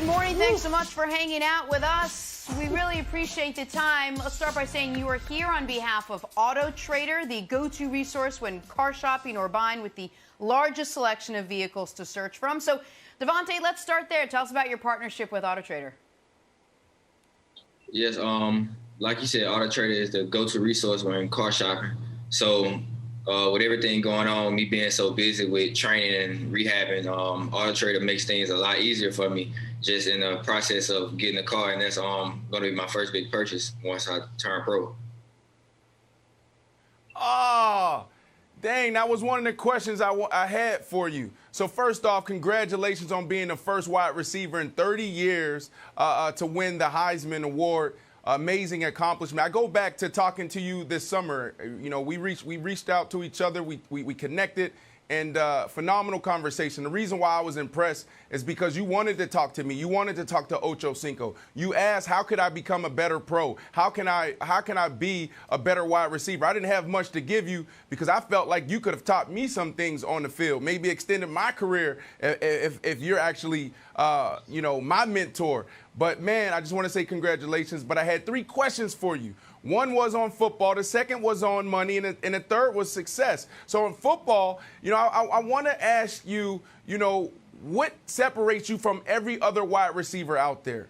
good morning. Thanks so much for hanging out with us. We really appreciate the time. Let's start by saying you are here on behalf of Auto Trader, the go-to resource when car shopping or buying with the largest selection of vehicles to search from. So, DeVonta, let's start there. Tell us about your partnership with Auto Trader. Yes, like you said, Auto Trader is the go-to resource when car shopping. So with everything going on, me being so busy with training and rehabbing, Auto Trader makes things a lot easier for me just in the process of getting a car. And that's going to be my first big purchase once I turn pro. Oh, dang, that was one of the questions I had for you. So first off, congratulations on being the first wide receiver in 30 years to win the Heisman Award. Amazing accomplishment. I go back to talking to you this summer. You know, we reached out to each other. We connected, and phenomenal conversation. The reason why I was impressed is because you wanted to talk to me. You wanted to talk to Ocho Cinco. You asked, how could I become a better pro? How can I be a better wide receiver? I didn't have much to give you because I felt like you could have taught me some things on the field, maybe extended my career if you're actually, my mentor. But, man, I just want to say congratulations. But I had 3 questions for you. One was on football. The second was on money. And the third was success. So in football, I want to ask you, what separates you from every other wide receiver out there?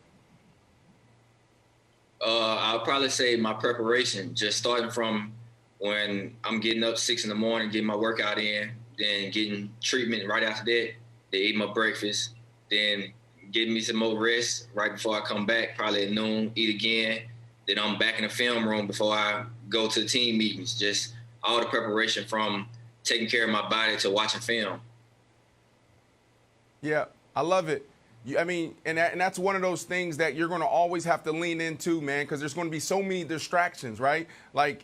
I'll probably say my preparation, just starting from when I'm getting up 6 in the morning, getting my workout in, then getting treatment right after that, then eat my breakfast, then getting me some more rest right before I come back, probably at noon, eat again. Then I'm back in the film room before I go to the team meetings. Just all the preparation from taking care of my body to watching film. Yeah, I love it. And that's one of those things that you're going to always have to lean into, man, because there's going to be so many distractions, right? Like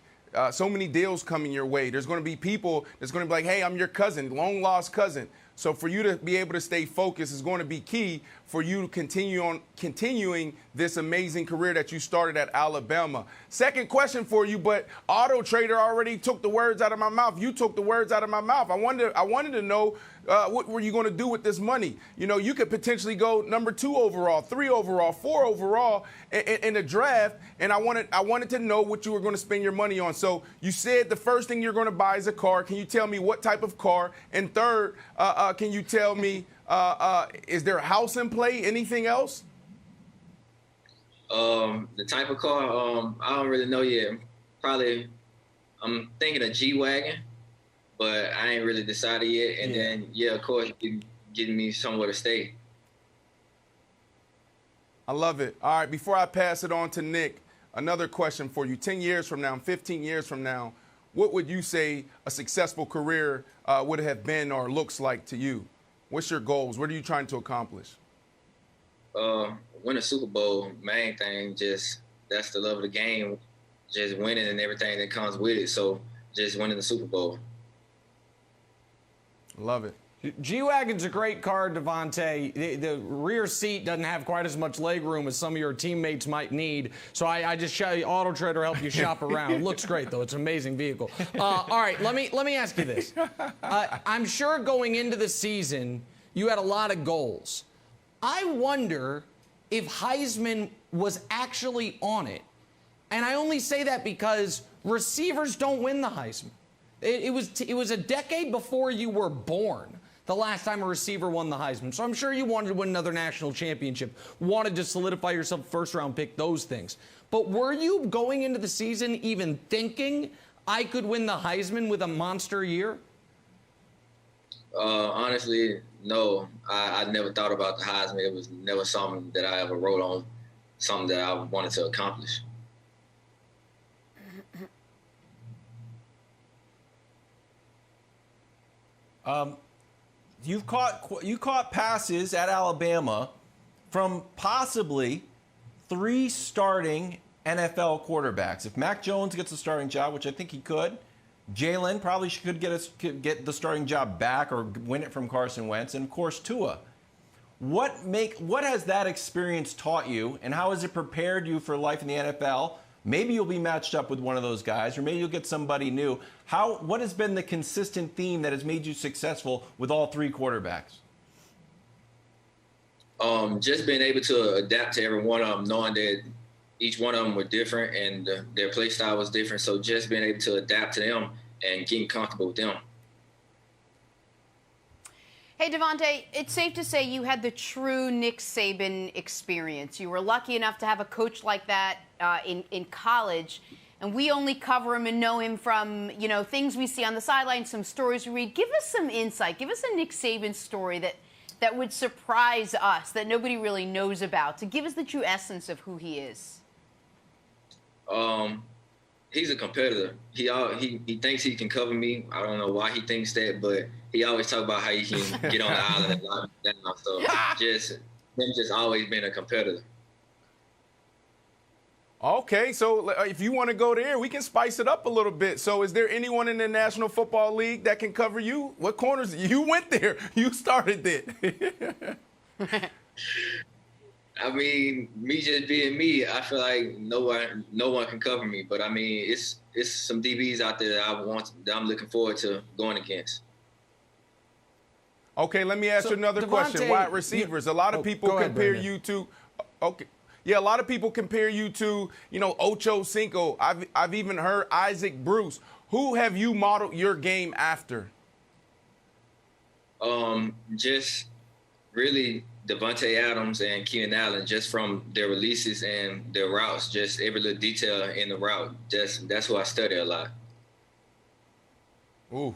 so many deals coming your way. There's going to be people that's going to be like, hey, I'm your cousin, long-lost cousin. So for you to be able to stay focused is going to be key for you to continuing this amazing career that you started at Alabama. Second question for you, but Auto Trader already took the words out of my mouth. You took the words out of my mouth. I wanted to know what were you going to do with this money? You could potentially go number 2 overall, 3 overall, 4 overall in the draft, and I wanted to know what you were going to spend your money on. So you said the first thing you're going to buy is a car. Can you tell me what type of car? And third, can you tell me, is there a house in play? Anything else? The type of car, I don't really know yet. I'm thinking a G-Wagon, but I ain't really decided yet. And then, of course, getting me somewhere to stay. I love it. All right, before I pass it on to Nick, another question for you. 10 years from now, 15 years from now, what would you say a successful career would have been or looks like to you? What's your goals? What are you trying to accomplish? Win a Super Bowl, main thing, that's the love of the game, just winning and everything that comes with it. So just winning the Super Bowl. Love it. G-Wagon's a great car, DeVonta. The rear seat doesn't have quite as much leg room as some of your teammates might need. So I just show you Auto Trader help you shop around. It looks great, though. It's an amazing vehicle. All right, let me ask you this. I'm sure going into the season, you had a lot of goals. I wonder if Heisman was actually on it. And I only say that because receivers don't win the Heisman. It was a decade before you were born the last time a receiver won the Heisman. So I'm sure you wanted to win another national championship, wanted to solidify yourself first-round pick, those things. But were you going into the season even thinking I could win the Heisman with a monster year? Honestly, no. I never thought about the Heisman. It was never something that I ever wrote on, something that I wanted to accomplish. You caught passes at Alabama from possibly 3 starting NFL quarterbacks. If Mac Jones gets a starting job, which I think he could, Jalen probably could get the starting job back or win it from Carson Wentz, and of course Tua. What has that experience taught you, and how has it prepared you for life in the NFL? Maybe you'll be matched up with one of those guys, or maybe you'll get somebody new. What has been the consistent theme that has made you successful with all 3 quarterbacks? Just being able to adapt to every one of them, knowing that each one of them were different and their play style was different. So just being able to adapt to them and getting comfortable with them. Hey, DeVonta, it's safe to say you had the true Nick Saban experience. You were lucky enough to have a coach like that in college, and we only cover him and know him from, you know, things we see on the sidelines, some stories we read. Give us some insight. Give us a Nick Saban story that would surprise us, that nobody really knows about, to give us the true essence of who he is. He's a competitor. He thinks he can cover me. I don't know why he thinks that, but he always talk about how he can get on the island and lock me down. So just always been a competitor. Okay, so if you want to go there, we can spice it up a little bit. So is there anyone in the National Football League that can cover you? What corners? You went there. You started it. I mean, me just being me, I feel like no one can cover me. But I mean, it's some DBs out there that I'm looking forward to going against. Okay, let me ask you another question. Wide receivers. A lot of people compare you to. Okay. Yeah, a lot of people compare you to, you know, Ocho Cinco. I've even heard Isaac Bruce. Who have you modeled your game after? Just really DeVonta Adams and Keenan Allen, just from their releases and their routes, just every little detail in the route. That's who I study a lot. Ooh.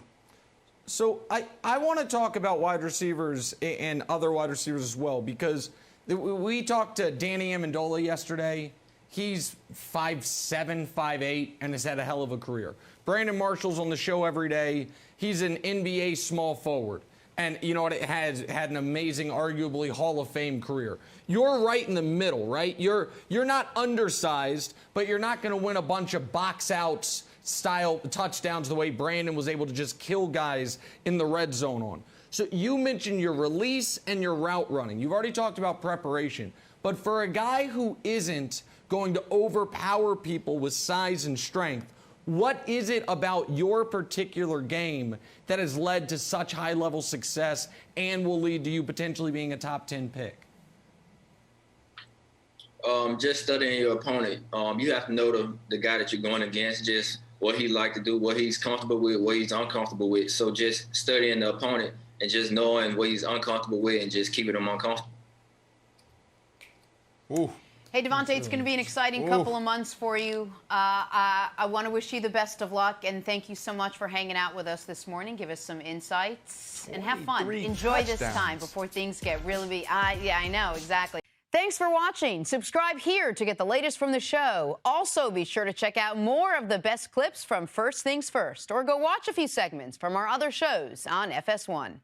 So I want to talk about wide receivers and other wide receivers as well, because we talked to Danny Amendola yesterday. He's 5'7", 5'8", and has had a hell of a career. Brandon Marshall's on the show every day. He's an NBA small forward. And you know what? It has had an amazing, arguably Hall of Fame career. You're right in the middle, right? You're not undersized, but you're not going to win a bunch of box outs style touchdowns the way Brandon was able to just kill guys in the red zone on. So you mentioned your release and your route running. You've already talked about preparation. But for a guy who isn't going to overpower people with size and strength, what is it about your particular game that has led to such high-level success and will lead to you potentially being a top 10 pick? Just studying your opponent. You have to know the guy that you're going against, just what he like to do, what he's comfortable with, what he's uncomfortable with. So just studying the opponent and just knowing what he's uncomfortable with and just keeping him uncomfortable. Ooh. Hey, DeVonta, it's going to be an exciting couple of months for you. I want to wish you the best of luck, and thank you so much for hanging out with us this morning. Give us some insights, and have fun. Enjoy this time before things get really yeah, I know, exactly. Thanks for watching. Subscribe here to get the latest from the show. Also, be sure to check out more of the best clips from First Things First, or go watch a few segments from our other shows on FS1.